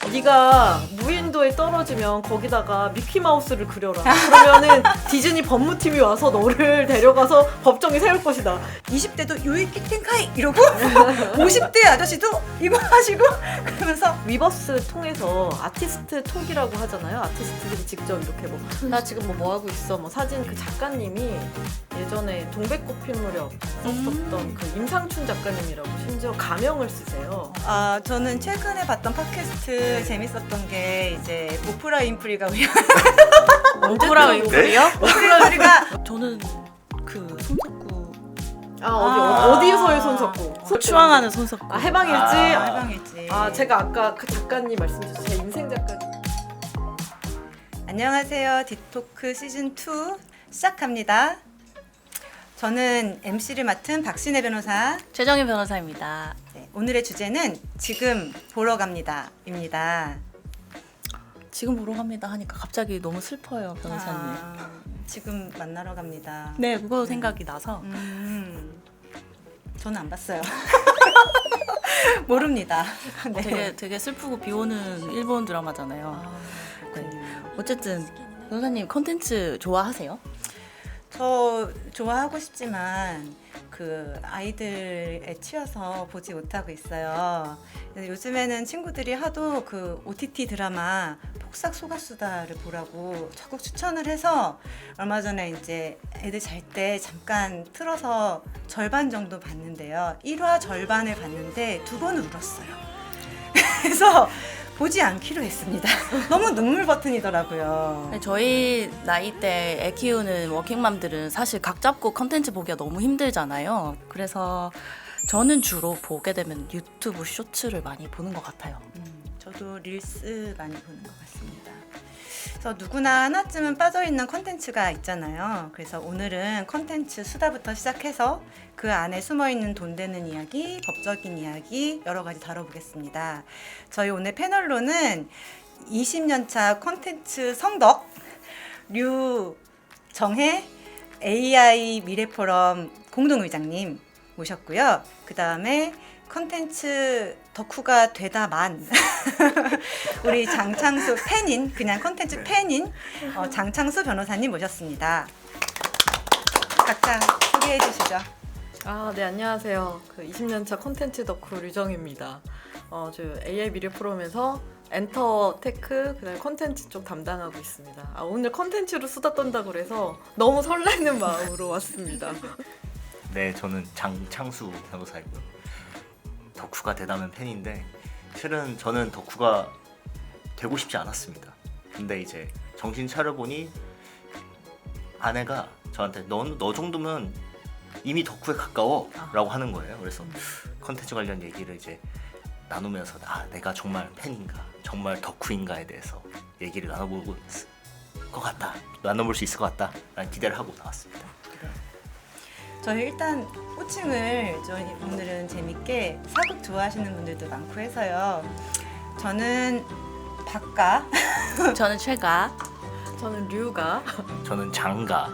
네가 무인도에 떨어지면 거기다가 미키마우스를 그려라. 그러면은 디즈니 법무팀이 와서 너를 데려가서 법정에 세울 것이다. 20대도 요이키 텐카이 이러고 50대 아저씨도 이거 하시고 그러면서 위버스 통해서 아티스트 톡이라고 하잖아요. 아티스트들이 직접 이렇게 나 지금 뭐 하고 있어. 사진 그 작가님이 예전에 동백꽃필 무렵 썼었던 그 임상춘 작가님이라고 심지어 가명을 쓰세요. 저는 최근에 봤던 팟캐스트 재밌었던 게 이제 오프라 윈프리가 오프라 윈프리요? 오프라 윈프리가 저는 그 손석구 어디에서의 손석구? 추앙하는 손석구. 해방일지. 해방일지. 제가 아까 그 작가님 말씀 주신 제 인생 작가님. 안녕하세요. 딥토크 시즌2 시작합니다. 저는 MC를 맡은 박신혜 변호사. 최정희 변호사입니다. 네, 오늘의 주제는 지금 보러 갑니다.입니다. 지금 보러 갑니다 하니까 갑자기 너무 슬퍼요, 변호사님. 지금 만나러 갑니다. 네, 그거 생각이 나서. 저는 안 봤어요. 모릅니다. 네. 되게 슬프고 비오는 일본 드라마잖아요. 어쨌든 변호사님 컨텐츠 좋아하세요? 저 좋아하고 싶지만 그 아이들에 치여서 보지 못하고 있어요. 요즘에는 친구들이 하도 그 OTT 드라마 폭삭 속았수다를 보라고 적극 추천을 해서 얼마 전에 이제 애들 잘 때 잠깐 틀어서 절반 정도 봤는데요. 1화 절반을 봤는데 2번을 울었어요. 그래서 보지 않기로 했습니다. 너무 눈물 버튼이더라고요. 저희 나이 때 애 키우는 워킹맘들은 사실 각 잡고 컨텐츠 보기가 너무 힘들잖아요. 그래서 저는 주로 보게 되면 유튜브 쇼츠를 많이 보는 것 같아요. 저도 릴스 많이 보는 것 같습니다. 그래서 누구나 하나쯤은 빠져있는 컨텐츠가 있잖아요. 그래서 오늘은 컨텐츠 수다부터 시작해서 그 안에 숨어있는 돈 되는 이야기, 법적인 이야기 여러 가지 다뤄보겠습니다. 저희 오늘 패널로는 20년차 컨텐츠 성덕 류정혜 AI 미래포럼 공동의장님 모셨고요. 그 다음에 컨텐츠 덕후가 되다만 우리 장창수 팬인 그냥 컨텐츠 팬인 장창수 변호사님 모셨습니다. 각자 소개해 주시죠. 네, 안녕하세요. 그 20년차 콘텐츠 덕후 류정입니다. 저 AI 미래 프로그램에서 엔터 테크 그다음에 콘텐츠 쪽 담당하고 있습니다. 오늘 콘텐츠로 수다 떤다고 그래서 너무 설레는 마음으로 왔습니다. 네, 저는 장창수 변호사이고요. 덕후가 되다면 팬인데 실은 저는 덕후가 되고 싶지 않았습니다. 근데 이제 정신 차려보니 아내가 저한테 너 정도면 이미 덕후에 가까워 라고 하는 거예요. 그래서 컨텐츠 관련 얘기를 이제 나누면서 내가 정말 팬인가 정말 덕후인가에 대해서 얘기를 나눠볼 수 있을 것 같다 라는 기대를 하고 나왔습니다. 저희 일단 호칭을 저희 오늘은 재밌게 사극 좋아하시는 분들도 많고 해서요. 저는 박가 저는 최가. 저는 류가. 저는 장가.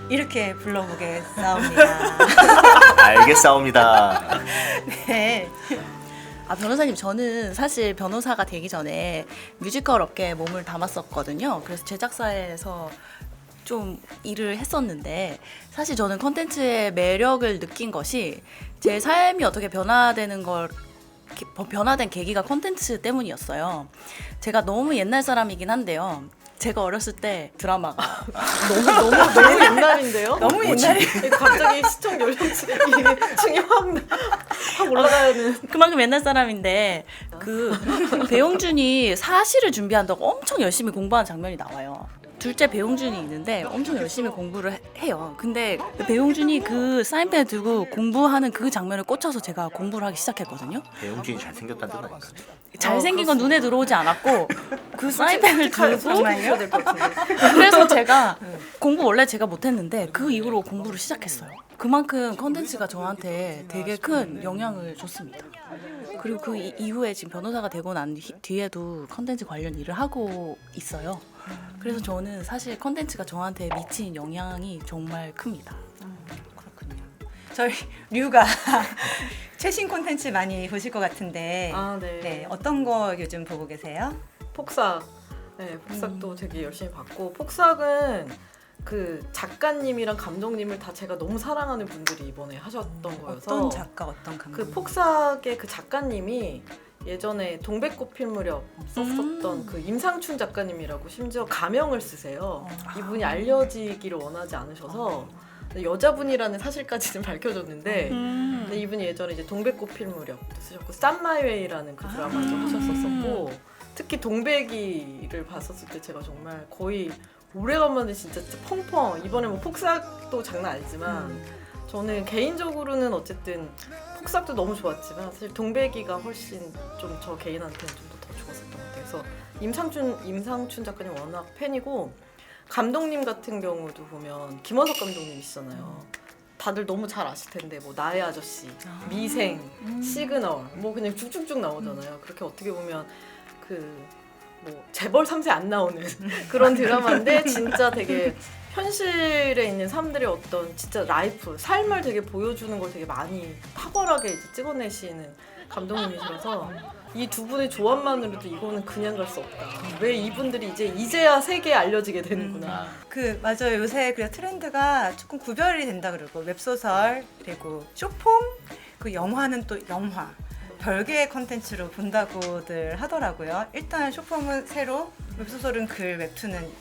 이렇게 불러보겠사옵니다. 알겠사옵니다. 네. 변호사님, 저는 사실 변호사가 되기 전에 뮤지컬 업계에 몸을 담았었거든요. 그래서 제작사에서 좀 일을 했었는데 사실 저는 컨텐츠의 매력을 느낀 것이 제 삶이 어떻게 변화된 계기가 컨텐츠 때문이었어요. 제가 너무 옛날 사람이긴 한데요. 제가 어렸을 때 드라마가 너무 옛날인데요? 너무 옛날에 갑자기 시청 연령층이 확 올라가는. 그만큼 옛날 사람인데 그 배용준이 사실을 준비한다고 엄청 열심히 공부한 장면이 나와요. 둘째 배용준이 있는데 엄청 열심히 공부를 해요. 근데 배용준이 그 사인펜을 들고 공부하는 그 장면을 꽂혀서 제가 공부를 하기 시작했거든요. 배용준이 잘생겼다는 뜻 아닌가요? 잘생긴 건 눈에 들어오지 않았고 그 사인펜을 들고 정말요? 될것 같은데. 그래서 제가 공부 원래 제가 못했는데 그 이후로 공부를 시작했어요. 그만큼 컨텐츠가 저한테 되게 큰 영향을 줬습니다. 그리고 그 이후에 지금 변호사가 되고 난 뒤에도 컨텐츠 관련 일을 하고 있어요. 그래서 저는 사실 컨텐츠가 저한테 미친 영향이 정말 큽니다. 그렇군요. 저희 류가 최신 콘텐츠 많이 보실 것 같은데 아, 네. 네, 어떤 거 요즘 보고 계세요? 폭삭. 네, 폭삭도 되게 열심히 봤고 폭삭은 그 작가님이랑 감독님을 다 제가 너무 사랑하는 분들이 이번에 하셨던 거여서 어떤 작가, 어떤 감독? 그 폭삭의 그 작가님이 예전에 동백꽃 필 무렵 썼었던 그 임상춘 작가님이라고 심지어 가명을 쓰세요. 이분이 알려지기를 원하지 않으셔서 여자분이라는 사실까지는 밝혀졌는데 근데 이분이 예전에 이제 동백꽃 필 무렵도 쓰셨고 쌈마이웨이라는 그 드라마도 하셨었고 특히 동백이를 봤었을 때 제가 정말 거의 오래간만에 진짜 펑펑 이번에 뭐 폭삭도 장난 아니지만 저는 개인적으로는 어쨌든 폭삭도 너무 좋았지만 사실 동백이가 훨씬 좀 저 개인한테는 좀 더 좋았었던 것 같아요. 그래서 임상춘 작가님 워낙 팬이고 감독님 같은 경우도 보면 김원석 감독님이시잖아요. 다들 너무 잘 아실 텐데 뭐 나의 아저씨, 미생, 시그널 뭐 그냥 쭉쭉쭉 나오잖아요. 그렇게 어떻게 보면 그 뭐 재벌 3세 안 나오는 그런 드라마인데 진짜 되게 현실에 있는 사람들의 어떤 진짜 라이프, 삶을 되게 보여주는 걸 되게 많이 탁월하게 이제 찍어내시는 감독님이셔서 이 두 분의 조합만으로도 이거는 그냥 갈 수 없다. 왜 이분들이 이제야 세계에 알려지게 되는구나. 그 맞아요. 요새 그 트렌드가 조금 구별이 된다 그러고 웹소설 그리고 쇼폼 그 영화는 또 영화 별개의 컨텐츠로 본다고들 하더라고요. 일단 쇼폼은 새로 웹소설은 글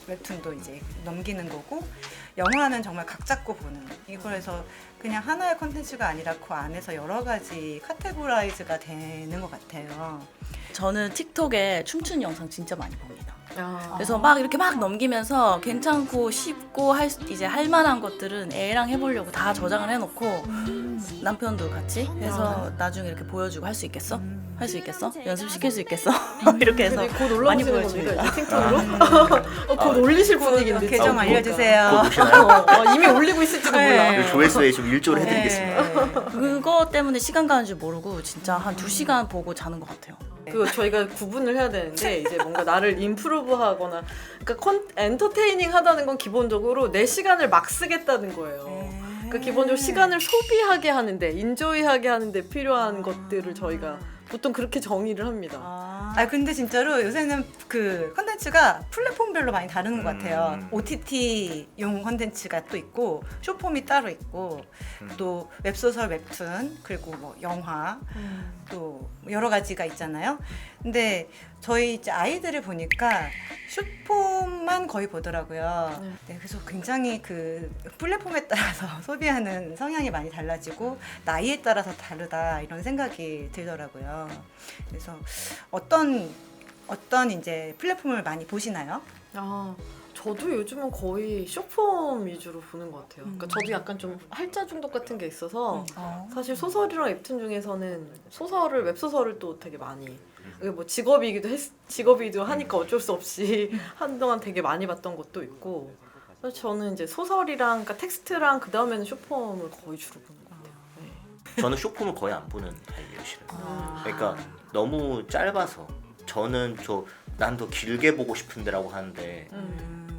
웹툰도 이제 넘기는 거고 영화는 정말 각 잡고 보는 이거에서 그냥 하나의 컨텐츠가 아니라 그 안에서 여러 가지 카테고라이즈가 되는 것 같아요. 저는 틱톡에 춤추는 영상 진짜 많이 봅니다. 아. 그래서 막 이렇게 막 넘기면서 괜찮고 쉽고 이제 할 만한 것들은 애랑 해보려고 다 저장을 해놓고 남편도 같이 해서 나중에 이렇게 보여주고 할 수 있겠어? 할 수 있겠어? 연습시킬 수 있겠어? 이렇게 해서 근데 곧 많이 올라오시는 보여줍니다. 겁니까 이제 틱톡으로? 곧 올리실 분위기인데 계정 지금. 알려주세요. 곧 오시나요? 이미 올리고 있을지도 몰라. 네. 조회수에 좀 일조를 해드리겠습니다. 그거 때문에 시간 가는 줄 모르고 진짜 한 2시간 보고 자는 것 같아요. 그 저희가 구분을 해야 되는데 이제 뭔가 나를 임프루브하거나 그러니까 엔터테이닝 하다는 건 기본적으로 내 시간을 막 쓰겠다는 거예요. 그러니까 기본적으로 시간을 소비하게 하는데 인조이하게 하는데 필요한 것들을 저희가 보통 그렇게 정의를 합니다. 아 근데 진짜로 요새는 그 컨텐츠가 플랫폼별로 많이 다른 것 같아요. OTT용 컨텐츠가 또 있고 쇼폼이 따로 있고 또 웹소설, 웹툰 그리고 뭐 영화 또 여러 가지가 있잖아요. 근데 저희 이제 아이들을 보니까 숏폼만 거의 보더라고요. 네, 그래서 굉장히 그 플랫폼에 따라서 소비하는 성향이 많이 달라지고 나이에 따라서 다르다 이런 생각이 들더라고요. 그래서 어떤 이제 플랫폼을 많이 보시나요? 아, 저도 요즘은 거의 쇼폼 위주로 보는 것 같아요. 그러니까 저도 약간 좀 할자 중독 같은 게 있어서 사실 소설이랑 웹툰 중에서는 웹소설을 또 되게 많이 이게 뭐 직업이기도 하니까 어쩔 수 없이 한동안 되게 많이 봤던 것도 있고 그래서 저는 이제 소설이랑 그러니까 텍스트랑 그 다음에는 쇼폼을 거의 주로 보는 것 같아요. 네. 저는 쇼폼을 거의 안 보는 타입이에요, 실은. 그러니까 너무 짧아서 저는 난 더 길게 보고 싶은데라고 하는데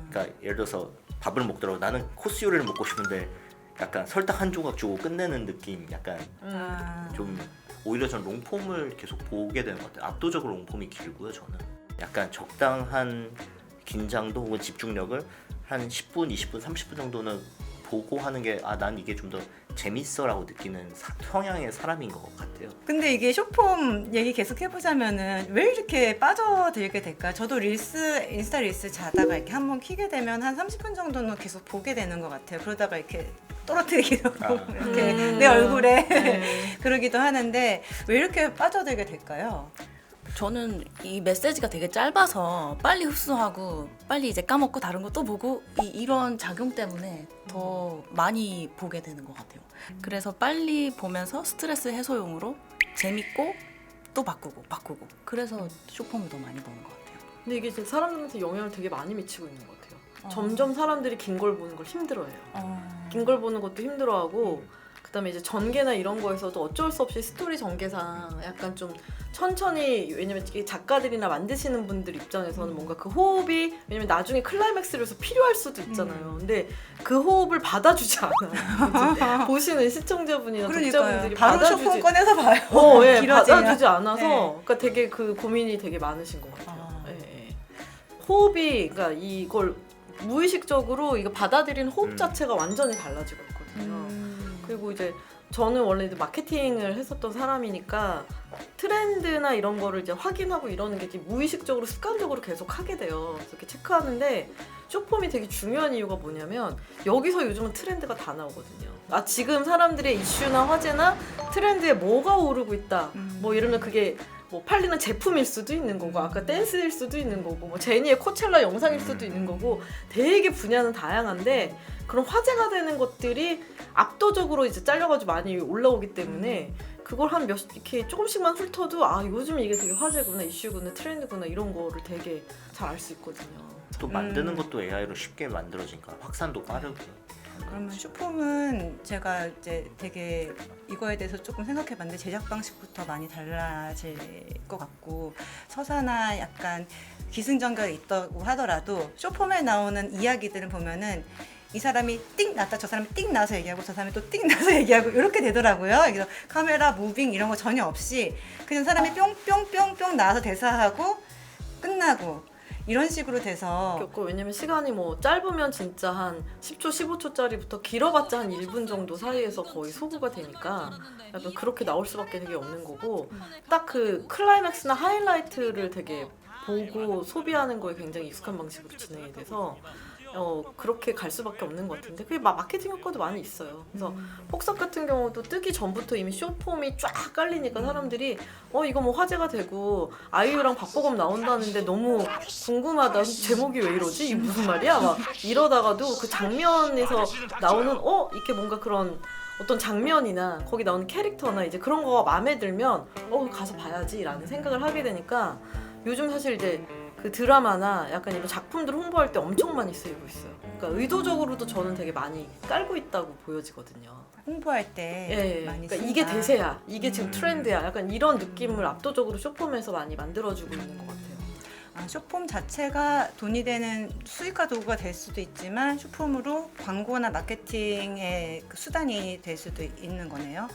그러니까 예를 들어서 밥을 먹더라도 나는 코스 요리를 먹고 싶은데 약간 설탕 한 조각 주고 끝내는 느낌 약간 좀 오히려 전 롱폼을 계속 보게 되는 것 같아요. 압도적으로 롱폼이 길고요. 저는 약간 적당한 긴장도 혹은 집중력을 한 10분, 20분, 30분 정도는 보고 하는 게 난 이게 좀 더 재밌어라고 느끼는 성향의 사람인 것 같아요. 근데 이게 쇼폼 얘기 계속 해보자면은 왜 이렇게 빠져들게 될까? 저도 인스타 릴스 자다가 이렇게 한번 키게 되면 한 30분 정도는 계속 보게 되는 것 같아요. 그러다가 이렇게 떨어뜨리기도 하고 이렇게 내 얼굴에 그러기도 하는데 왜 이렇게 빠져들게 될까요? 저는 이 메시지가 되게 짧아서 빨리 흡수하고 빨리 이제 까먹고 다른 거 또 보고 이런 작용 때문에 더 많이 보게 되는 것 같아요. 그래서 빨리 보면서 스트레스 해소용으로 재밌고 또 바꾸고 그래서 쇼폼을 더 많이 보는 것 같아요. 근데 이게 진짜 사람들한테 영향을 되게 많이 미치고 있는 것 같아요. 점점 사람들이 긴 걸 보는 걸 힘들어해요. 긴 걸 보는 것도 힘들어하고 그다음에 이제 전개나 이런 거에서도 어쩔 수 없이 스토리 전개상 약간 좀 천천히 왜냐면 이게 작가들이나 만드시는 분들 입장에서는 뭔가 그 호흡이 왜냐면 나중에 클라이맥스를 해서 필요할 수도 있잖아요. 근데 그 호흡을 받아주지 않아요. 보시는 시청자분이나 독자분들이 바로 쇼폰 받아주지 꺼내서 봐요. 예, 길어지면. 받아주지 않아서 네. 그러니까 되게 그 고민이 되게 많으신 것 같아요. 예, 예. 호흡이 그러니까 이걸 무의식적으로 이거 받아들이는 호흡 자체가 완전히 달라지고 있거든요. 그리고 이제 저는 원래 이제 마케팅을 했었던 사람이니까 트렌드나 이런 거를 이제 확인하고 이러는 게 이제 무의식적으로 습관적으로 계속 하게 돼요. 그래서 이렇게 체크하는데 쇼폼이 되게 중요한 이유가 뭐냐면 여기서 요즘은 트렌드가 다 나오거든요. 아 지금 사람들의 이슈나 화제나 트렌드에 뭐가 오르고 있다. 뭐 이러면 그게 뭐 팔리는 제품일 수도 있는 거고 아까 댄스일 수도 있는 거고 뭐 제니의 코첼라 영상일 수도 있는 거고 되게 분야는 다양한데 그런 화제가 되는 것들이 압도적으로 이제 잘려가지고 많이 올라오기 때문에 그걸 한 몇 이렇게 조금씩만 훑어도 아 요즘 이게 되게 화제구나 이슈구나 트렌드구나 이런 거를 되게 잘 알 수 있거든요. 또 만드는 것도 AI로 쉽게 만들어지니까 확산도 빠르고. 그러면 쇼폼은 제가 이제 되게 이거에 대해서 조금 생각해봤는데 제작 방식부터 많이 달라질 것 같고 서사나 약간 기승전결이 있다고 하더라도 쇼폼에 나오는 이야기들을 보면은 이 사람이 띵 났다 저 사람이 띵 나서 얘기하고 저 사람이 또 띵 나서 얘기하고 이렇게 되더라고요. 그래서 카메라 무빙 이런 거 전혀 없이 그냥 사람이 뿅뿅뿅뿅 나와서 대사하고 끝나고 이런 식으로 돼서 없고 왜냐면 시간이 뭐 짧으면 진짜 한 10초, 15초짜리부터 길어봤자 한 1분 정도 사이에서 거의 소구가 되니까 약간 그렇게 나올 수밖에 되게 없는 거고 딱 그 클라이맥스나 하이라이트를 되게 보고 소비하는 거에 굉장히 익숙한 방식으로 진행이 돼서 그렇게 갈 수밖에 없는 것 같은데 그게 마케팅 효과도 많이 있어요. 그래서 폭삭 같은 경우도 뜨기 전부터 이미 쇼폼이 쫙 깔리니까 사람들이 이거 뭐 화제가 되고 아이유랑 박보검 나온다는데 너무 궁금하다. 제목이 왜 이러지? 이게 무슨 말이야? 막 이러다가도 그 장면에서 나오는 이렇게 뭔가 그런 어떤 장면이나 거기 나오는 캐릭터나 이제 그런 거가 마음에 들면 가서 봐야지라는 생각을 하게 되니까 요즘 사실 이제 그 드라마나 약간 이런 작품들 홍보할 때 엄청 많이 쓰이고 있어요. 그러니까 의도적으로도 저는 되게 많이 깔고 있다고 보여지거든요. 홍보할 때 예, 많이 그러니까 쓴다. 이게 대세야, 이게 지금 트렌드야. 약간 이런 느낌을 압도적으로 쇼폼에서 많이 만들어주고 있는 것 같아요. 쇼폼 자체가 돈이 되는 수익화 도구가 될 수도 있지만 쇼폼으로 광고나 마케팅의 그 수단이 될 수도 있는 거네요.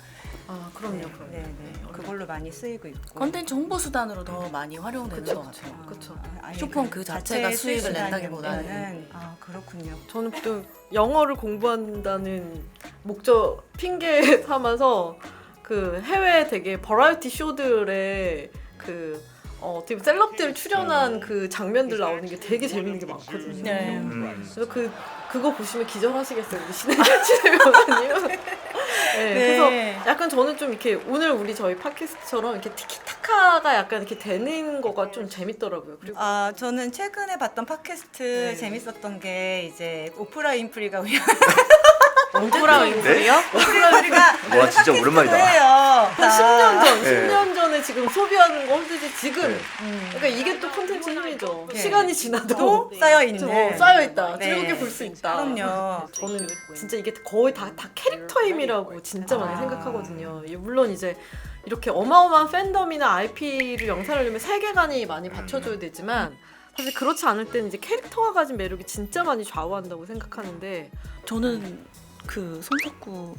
아 그럼요, 네, 그럼요. 네. 그걸로 많이 쓰이고 있고. 컨텐츠 홍보 수단으로 더 많이 활용되는 그쵸, 것 같아요. 그쵸. 아니, 쇼폼 그 자체가 자체의 수익을 수익 낸다기보다는. 수단이면은 그렇군요. 저는 보통 영어를 공부한다는 목적 핑계 삼아서 그 해외 되게 버라이어티 쇼들에 그 어떻게 보면 셀럽들 출연한 그 장면들 나오는 게 되게 재밌는 게 많거든요. 네. 그래서 그거 보시면 기절하시겠어요, 우리 신혜 변호사님. 네, 그래서 약간 저는 좀 이렇게 오늘 우리 저희 팟캐스트처럼 이렇게 티키타카가 약간 이렇게 되는 거가 좀 재밌더라고요. 그리고 저는 최근에 봤던 팟캐스트 네. 재밌었던 게 이제 오프라 윈프리가 오프라 윈프리요? 오프라 윈프리가 와 진짜 오랜만이다. 한 한 10년 전, 네. 10년 전에 지금 소비하는 거 홀드지 지금. 네. 그러니까 이게 또 콘텐츠 힘이죠. 네. 시간이 지나도 또 쌓여있는. 쌓여있다. 네. 즐겁게 볼 수 있다. 그럼요. 저는 진짜 이게 거의 다 캐릭터 힘이라고 진짜 많이 생각하거든요. 물론 이제 이렇게 어마어마한 팬덤이나 IP를 영상을 내면 세계관이 많이 받쳐줘야 되지만 사실 그렇지 않을 때는 이제 캐릭터가 가진 매력이 진짜 많이 좌우한다고 생각하는데 저는 그 손석구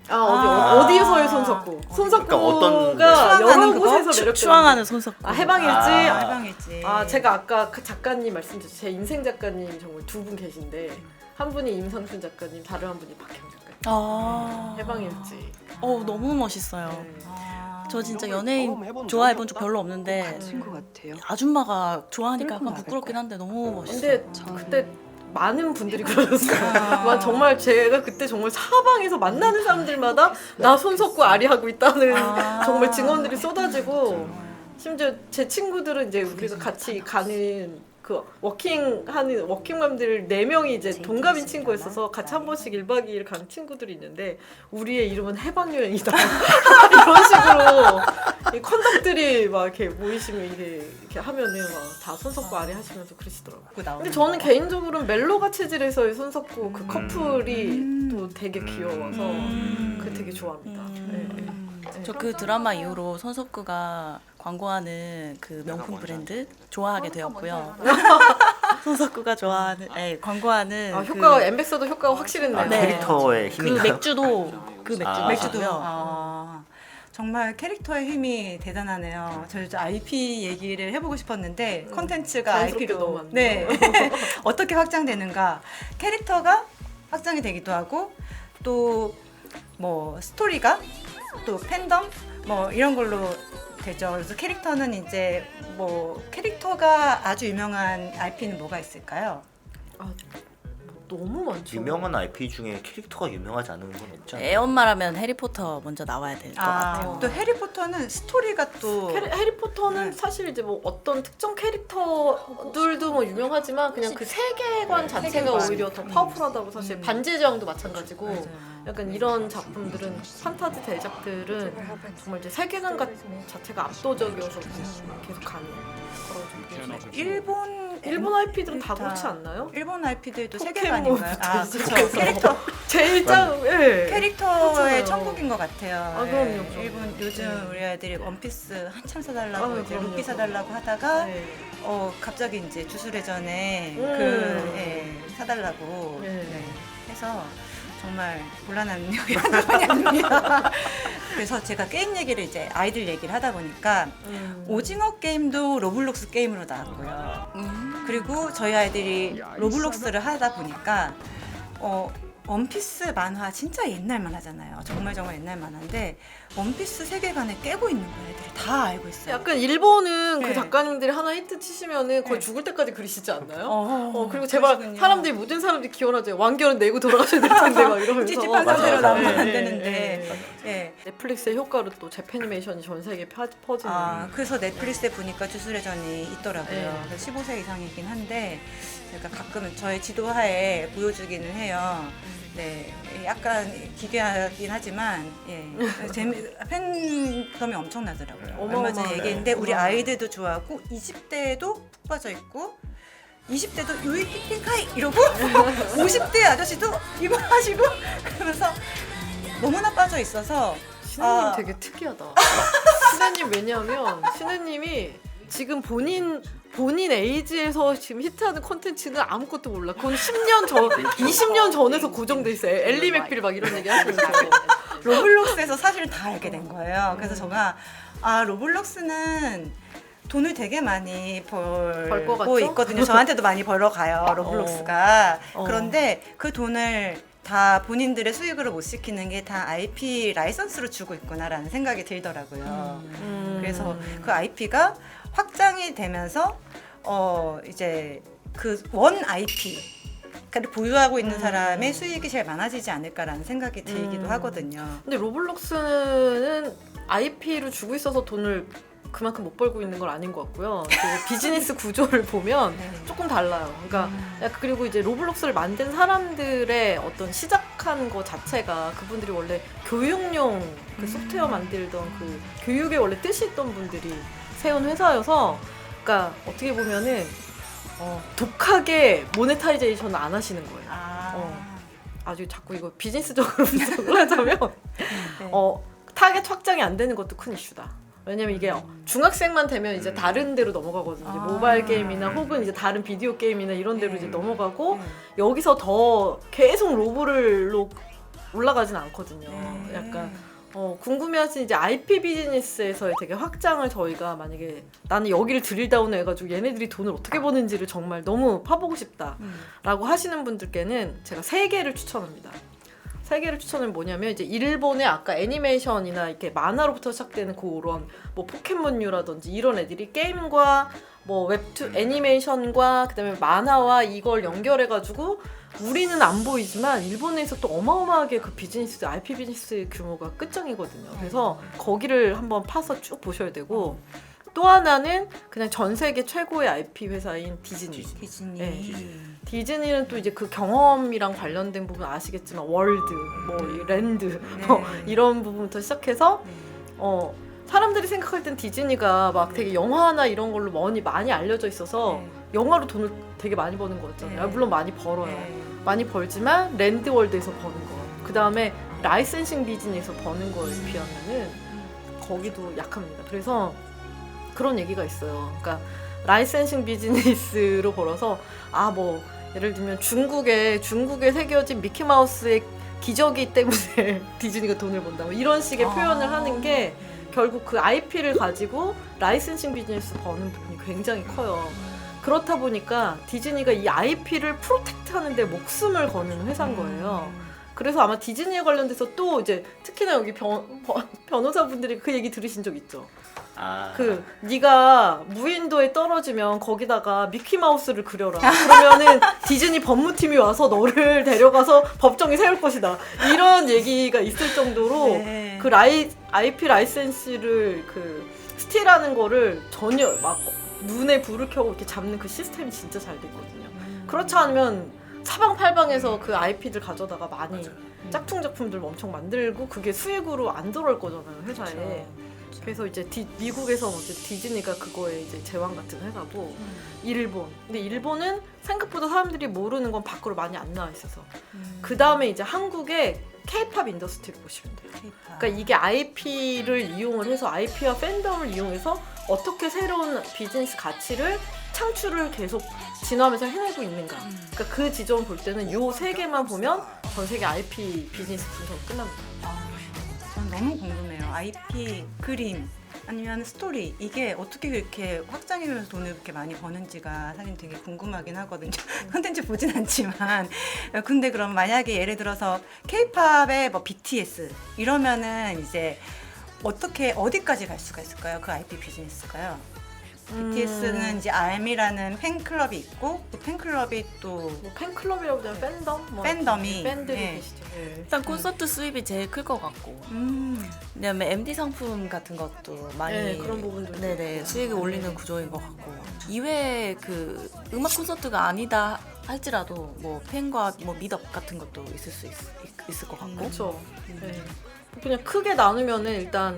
어디에서의 손석구? 그러니까 어떤- 손석구가 여러 추앙하는 그거? 곳에서 매력적인 추앙하는 손석구. 해방일지 해방일지. 제가 아까 그 작가님 말씀드렸죠. 제 인생 작가님 정말 두 분 계신데 한 분이 임상춘 작가님, 다른 한 분이 박형 작가님. 해방일지. 너무 멋있어요. 네. 저 진짜 연예인 좋아해본 적 별로 없는데 친구 같아요. 아줌마가 좋아하니까 약간 그럴 부끄럽긴 한데 너무 멋있어요. 근데 그때 많은 분들이 그러셨어요. 정말 제가 그때 정말 사방에서 만나는 사람들마다 나 손석구 아리하고 있다는 정말 증언들이 쏟아지고 심지어 제 친구들은 이제 우리가 같이 가는 그 워킹맘들 4명이 이제 동갑인 친구였어서 같이 한 번씩 1박 2일 가는 친구들이 있는데 우리의 이름은 해방여행이다 이런 식으로 이 컨덕들이 막 이렇게 모이시면 이렇게 하면은 막 다 손석구 아리 하시면서 그러시더라고요. 근데 저는 개인적으로는 멜로가 체질에서의 손석구 그 커플이 또 되게 귀여워서 그 되게 좋아합니다. 네. 저 그 드라마 이후로 손석구가 광고하는 그 명품 브랜드 좋아하게 되었고요. 손석구가 좋아하는, 광고하는 아, 효과가 엠베서더 효과가 확실했네요. 네. 캐릭터의 그 힘인가요? 맥주도 그 맥주 아. 맥주도 맥주도요. 정말 캐릭터의 힘이 대단하네요. 저 이제 IP 얘기를 해보고 싶었는데 컨텐츠가 자연스럽게 IP로 넘어왔네요. 네 어떻게 확장되는가 캐릭터가 확장이 되기도 하고 또 뭐 스토리가 또 팬덤 뭐 이런 걸로 되죠. 그래서 캐릭터는 이제 뭐 캐릭터가 아주 유명한 IP는 뭐가 있을까요? 아, 너무 많죠. 유명한 IP 중에 캐릭터가 유명하지 않은 건 없잖아요. 애엄마라면 해리포터 먼저 나와야 될 것 같아요. 또 해리포터는 스토리가 또 해리포터는 네. 사실 이제 뭐 어떤 특정 캐릭터들도 뭐 유명하지만 그냥 그 세계관 자체가 세계관. 오히려 더 파워풀하다고 사실 반지의 제왕도 마찬가지고 맞아요. 약간 이런 작품들은 판타지 대작들은 정말 이제 세계관 자체가 압도적이어서 계속 가는 그런 좀 일본 IP들은 다 그렇지 않나요? 일본 IP들도 포켓몬부터 세계관인가요? 아, 이제 그렇죠. 시작해서 제일 짱, 예. 캐릭터의 그렇잖아요. 천국인 것 같아요. 아, 그럼요, 예. 그럼요. 일본 요즘 우리 아이들이 원피스 한참 사달라고 아, 이제 그럼요, 루피 그럼요. 사달라고 하다가 네. 갑자기 이제 주술회전에 음. 사달라고 네. 네, 해서 정말 곤란한 많이 합니다. 그래서 제가 게임 얘기를 이제 아이들 얘기를 하다 보니까 오징어 게임도 로블록스 게임으로 나왔고요. 그리고 저희 아이들이 로블록스를 하다 보니까 원피스 만화 진짜 옛날 만화잖아요. 정말 옛날 만화인데 원피스 세계관을 깨고 있는 거 애들이 다 알고 있어요. 약간 일본은 그 네. 작가님들이 하나 히트 치시면은 거의 네. 죽을 때까지 그리시지 않나요? 그리고 그리고 제발 사람들이 모든 사람들이 기원하죠. 완결은 내고 돌아가셔야 될 텐데 막 이러면서 찝찝한 상태로 맞아요. 나오면 안 네, 되는데. 네. 예. 넷플릭스의 효과로 또 재패니메이션이 전 세계에 퍼지는 그래서 넷플릭스에 보니까 주술회전이 있더라고요. 네. 그래서 15세 이상이긴 한데 제가 가끔 저의 지도하에 보여주기는 해요. 네, 약간 기괴하긴 하지만 팬덤이 엄청나더라고요. 얼마 전에 어마어마하네. 얘기했는데 우리 아이들도 좋아하고 20대에도 푹 빠져 있고 20대도 요이 핑핑카이 이러고 50대 아저씨도 이거 하시고 그러면서 너무나 빠져 있어서 신우님 되게 특이하다. 신우님 왜냐하면 신우님이 지금 본인 에이지에서 지금 히트하는 콘텐츠는 아무것도 몰라. 그건 10년 전, 20년 전에서 고정돼 있어요. 엘리 맥빌 막 이런 얘기 하시면서. 로블록스에서 사실 다 알게 된 거예요. 그래서 제가 로블록스는 돈을 되게 많이 벌것 벌고 같죠? 있거든요. 저한테도 많이 벌러 가요. 로블록스가. 그런데 그 돈을 다 본인들의 수익으로 못 시키는 게 다 IP 라이선스로 주고 있구나라는 생각이 들더라고요. 그래서 그 IP가 확장이 되면서 이제 그 원 IP를 보유하고 있는 사람의 수익이 제일 많아지지 않을까라는 생각이 들기도 하거든요. 근데 로블록스는 IP로 주고 있어서 돈을 그만큼 못 벌고 있는 건 아닌 것 같고요. 그 비즈니스 구조를 보면 조금 달라요. 그러니까 약간 그리고 이제 로블록스를 만든 사람들의 어떤 시작한 거 자체가 그분들이 원래 교육용 그 소프트웨어 만들던 그 교육의 원래 뜻이 있던 분들이 세운 회사여서 그러니까 어떻게 보면은 독하게 모네타이제이션을 안 하시는 거예요. 아주 자꾸 이거 비즈니스적으로 분석을 하자면 타겟 확장이 안 되는 것도 큰 이슈다. 왜냐면 이게 중학생만 되면 이제 다른 데로 넘어가거든요. 이제 모바일 게임이나 혹은 이제 다른 비디오 게임이나 이런 데로 이제 넘어가고 여기서 더 계속 로블로 올라가진 않거든요. 약간 궁금해하신 이제 IP 비즈니스에서의 되게 확장을 저희가 만약에 나는 여기를 드릴다운 해가지고 얘네들이 돈을 어떻게 버는지를 정말 너무 파보고 싶다라고 하시는 분들께는 제가 3개를 추천합니다. 3개를 추천은 뭐냐면 이제 일본의 아까 애니메이션이나 이렇게 만화로부터 시작되는 그런 뭐 포켓몬유라든지 이런 애들이 게임과 뭐 웹툰 애니메이션과 그다음에 만화와 이걸 연결해가지고 우리는 안 보이지만 일본에서 또 어마어마하게 그 비즈니스 IP 비즈니스 규모가 끝장이거든요. 그래서 거기를 한번 파서 쭉 보셔야 되고 또 하나는 그냥 전 세계 최고의 IP 회사인 디즈니. 디즈니. 네. 디즈니는 또 이제 그 경험이랑 관련된 부분 아시겠지만 월드, 뭐 랜드 이런 부분부터 시작해서 사람들이 생각할 땐 디즈니가 막 되게 영화나 이런 걸로 많이 알려져 있어서 영화로 돈을 되게 많이 버는 거였잖아요. 물론 많이 벌어요. 많이 벌지만 랜드월드에서 버는 거, 그 다음에 라이센싱 비즈니스에서 버는 거에 비하면은 거기도 약합니다. 그래서 그런 얘기가 있어요. 그러니까 라이센싱 비즈니스로 벌어서 뭐 예를 들면 중국에 새겨진 미키마우스의 기저귀 때문에 디즈니가 돈을 번다 뭐 이런 식의 표현을 하는 게 결국 그 IP를 가지고 라이센싱 비즈니스 버는 부분이 굉장히 커요. 그렇다 보니까 디즈니가 이 IP를 프로텍트 하는데 목숨을 거는 회사인 거예요. 그래서 아마 디즈니에 관련돼서 또 이제 특히나 여기 변호사분들이 그 얘기 들으신 적 있죠. 그 네가 무인도에 떨어지면 거기다가 미키마우스를 그려라. 그러면은 디즈니 법무팀이 와서 너를 데려가서 법정에 세울 것이다. 이런 얘기가 있을 정도로 네. 그 IP 라이센스를 그 스틸하는 거를 전혀 막 눈에 불을 켜고 이렇게 잡는 그 시스템이 진짜 잘 됐거든요. 그렇지 않으면 사방팔방에서 그 IP들 가져다가 많이 짝퉁 작품들 엄청 만들고 그게 수익으로 안 들어올 거잖아요, 회사에. 그래서 이제 미국에서 이제 디즈니가 그거에 이제 제왕 같은 회사고 일본. 근데 일본은 생각보다 사람들이 모르는 건 밖으로 많이 안 나와 있어서. 그 다음에 이제 한국의 K-팝 인더스트리를 보시면 돼요. 그러니까 이게 IP를 이용을 해서 IP와 팬덤을 이용해서 어떻게 새로운 비즈니스 가치를 창출을 계속 진화하면서 해내고 있는가. 그러니까 그 지점을 볼 때는 요 세 개만 보면 전 세계 IP 비즈니스 분석은 끝납니다. 전 너무 궁금해요. IP, 그림, 아니면 스토리 이게 어떻게 그렇게 확장이면서 돈을 그렇게 많이 버는지가 사실 되게 궁금하긴 하거든요. 컨텐츠 보진 않지만 근데 그럼 만약에 예를 들어서 K-팝의 뭐 BTS 이러면은 이제 어떻게 어디까지 갈 수가 있을까요? 그 IP 비즈니스가요. BTS는 이제 ARMY라는 팬클럽이 있고 그 팬클럽이 또 뭐 팬클럽이라고 하면 팬덤? 뭐 팬덤이, 팬들이 네. 계시죠. 네. 일단 콘서트 수입이 제일 클 것 같고 그다음에 MD 상품 같은 것도 많이 네, 그런 부분도 네네 있고. 수익을 올리는 구조인 것 같고 이외에 그 음악 콘서트가 아니다 할지라도 뭐 팬과 뭐 미덕 같은 것도 있을 수 있을 것 같고 그렇죠. 네. 그냥 크게 나누면은 일단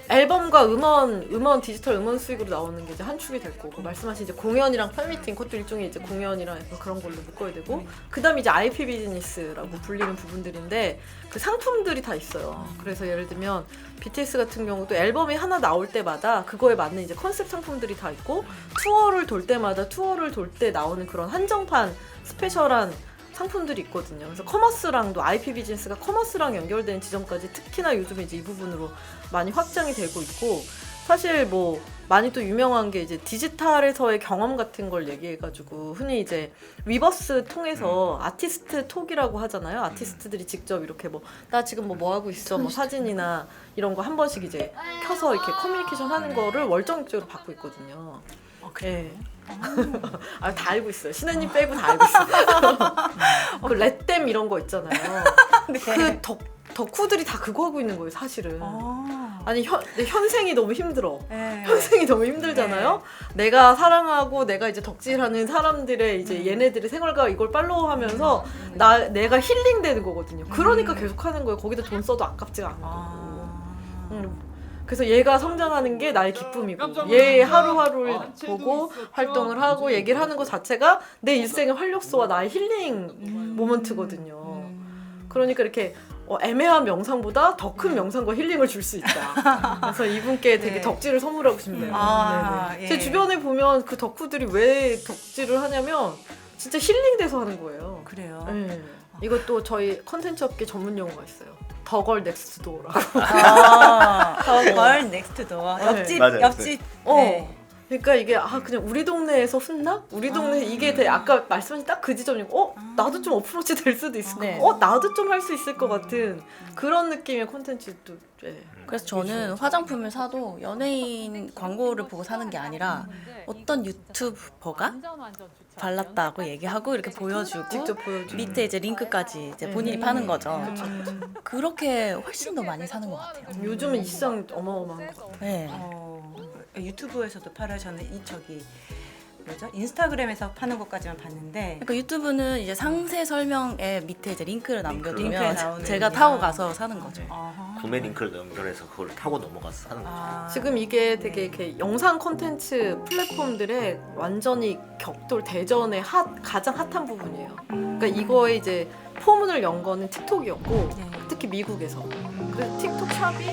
앨범과 음원 디지털 음원 수익으로 나오는 게 이제 한 축이 될 거고 말씀하신 이제 공연이랑 팬미팅 그것도 일종의 이제 공연이랑 약간 그런 걸로 묶어야 되고 그다음에 이제 IP 비즈니스라고 불리는 부분들인데 그 상품들이 다 있어요. 그래서 예를 들면 BTS 같은 경우도 앨범이 하나 나올 때마다 그거에 맞는 이제 컨셉 상품들이 다 있고 투어를 돌 때마다 투어를 돌 때 나오는 그런 한정판 스페셜한 상품들이 있거든요. 그래서 커머스랑도 IP 비즈니스가 커머스랑 연결되는 지점까지 특히나 요즘에 이제 이 부분으로 많이 확장이 되고 있고 사실 뭐 많이 또 유명한 게 이제 디지털에서의 경험 같은 걸 얘기해가지고 흔히 이제 위버스 통해서 아티스트 톡이라고 하잖아요. 아티스트들이 직접 이렇게 뭐 나 지금 뭐 하고 있어 뭐 사진이나 이런 거 한 번씩 이제 켜서 이렇게 커뮤니케이션 하는 거를 월정액적으로 받고 있거든요. 네. 다 알고 있어요. 신혜님 빼고 다 알고 있어요. 그 렛댐 이런 거 있잖아요. 네. 그 덕후들이 다 그거 하고 있는 거예요, 사실은. 아니 현생이 너무 힘들어. 네. 현생이 너무 힘들잖아요. 내가 사랑하고 내가 이제 덕질하는 사람들의 이제 얘네들의 생활과 이걸 팔로우하면서 내가 힐링되는 거거든요. 그러니까 계속 하는 거예요. 거기다 돈 써도 아깝지가 않고. 그래서 얘가 성장하는 게 나의 기쁨이고 얘 하루하루를 보고 활동을 하고 얘기를 하는 것 자체가 내 일생의 활력소와 나의 힐링 모먼트거든요. 그러니까 이렇게 애매한 명상보다 더 큰 명상과 힐링을 줄 수 있다. 그래서 이분께 되게 네. 덕질을 선물하고 싶네요. 예. 제 주변에 보면 그 덕후들이 왜 덕질을 하냐면 진짜 힐링돼서 하는 거예요. 그래요. 네. 이것도 저희 컨텐츠 업계 전문 용어가 있어요. 더걸 넥스트 도어라고. 걸 넥스트 도어. 네. 옆집 맞아요. 옆집. 네. 그러니까 이게 그냥 우리 동네에서 훈나? 우리 동네 이게 되게 아까 말씀하신 딱 그 지점이고 나도 좀 어프로치 될 수도 있을 것 네. 같고 나도 좀 할 수 있을 것 같은 그런 느낌의 콘텐츠도 그래서 저는 화장품을 사도 연예인 광고를 보고 사는 게 아니라 어떤 유튜버가 발랐다고 얘기하고 이렇게 보여주고 직접 보여주고 밑에 이제 링크까지 이제 본인이 파는 거죠. 그렇게 훨씬 더 많이 사는 것 같아요. 요즘은 이 시장 어마어마한 것 같아요. 네. 유튜브에서도 팔아요. 저는 뭐죠? 인스타그램에서 파는 것까지만 봤는데 그러니까 유튜브는 이제 상세 설명에 밑에 이제 링크를 남겨두면 링크에 나오는 제가 거구나. 타고 가서 사는 거죠. 네. 어허. 구매 링크를 연결해서 그걸 타고 넘어가서 사는 거죠. 아, 지금 이게 되게 네. 이렇게 영상 콘텐츠 플랫폼들의 완전히 격돌 대전의 가장 핫한 부분이에요. 그러니까 이거에 이제 포문을 연 거는 틱톡이었고 네. 특히 미국에서. 그래서 틱톡 샵이